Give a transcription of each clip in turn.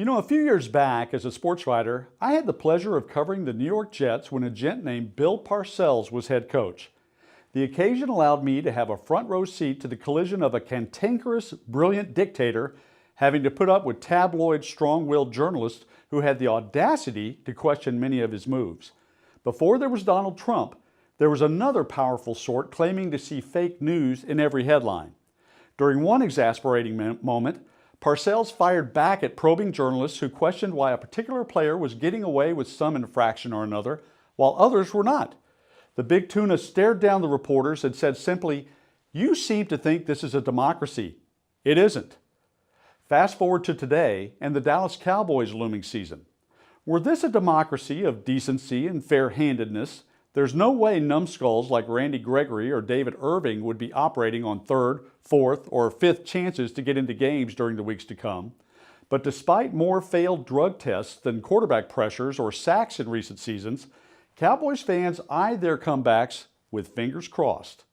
You know, a few years back as a sports writer, I had the pleasure of covering the New York Jets when a gent named Bill Parcells was head coach. The occasion allowed me to have a front row seat to the collision of a cantankerous, brilliant dictator having to put up with tabloid, strong-willed journalists who had the audacity to question many of his moves. Before there was Donald Trump, there was another powerful sort claiming to see fake news in every headline. During one exasperating moment, Parcells fired back at probing journalists who questioned why a particular player was getting away with some infraction or another, while others were not. The big tuna stared down the reporters and said simply, "You seem to think this is a democracy. It isn't." Fast forward to today and the Dallas Cowboys looming season. Were this a democracy of decency and fair-handedness, there's no way numbskulls like Randy Gregory or David Irving would be operating on third, fourth, or fifth chances to get into games during the weeks to come. But despite more failed drug tests than quarterback pressures or sacks in recent seasons, Cowboys fans eyed their comebacks with fingers crossed.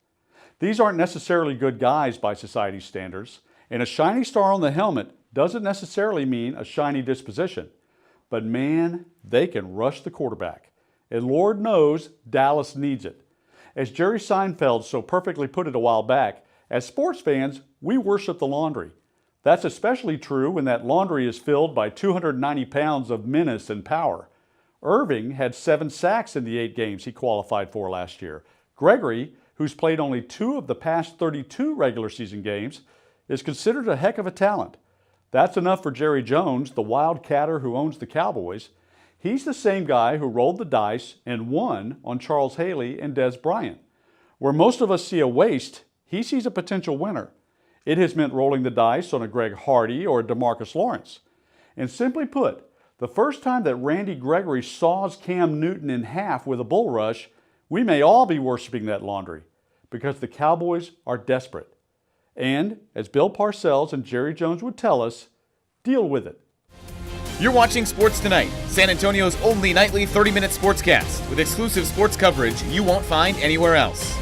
These aren't necessarily good guys by society's standards, and a shiny star on the helmet doesn't necessarily mean a shiny disposition. But man, they can rush the quarterback. And Lord knows Dallas needs it. As Jerry Seinfeld so perfectly put it a while back, as sports fans, we worship the laundry. That's especially true when that laundry is filled by 290 pounds of menace and power. Irving had 7 sacks in the 8 games he qualified for last year. Gregory, who's played only 2 of the past 32 regular season games, is considered a heck of a talent. That's enough for Jerry Jones, the wildcatter who owns the Cowboys. He's the same guy who rolled the dice and won on Charles Haley and Des Bryant. Where most of us see a waste, he sees a potential winner. It has meant rolling the dice on a Greg Hardy or a DeMarcus Lawrence. And simply put, the first time that Randy Gregory saws Cam Newton in half with a bull rush, we may all be worshiping that laundry because the Cowboys are desperate. And, as Bill Parcells and Jerry Jones would tell us, deal with it. You're watching Sports Tonight, San Antonio's only nightly 30-minute sportscast with exclusive sports coverage you won't find anywhere else.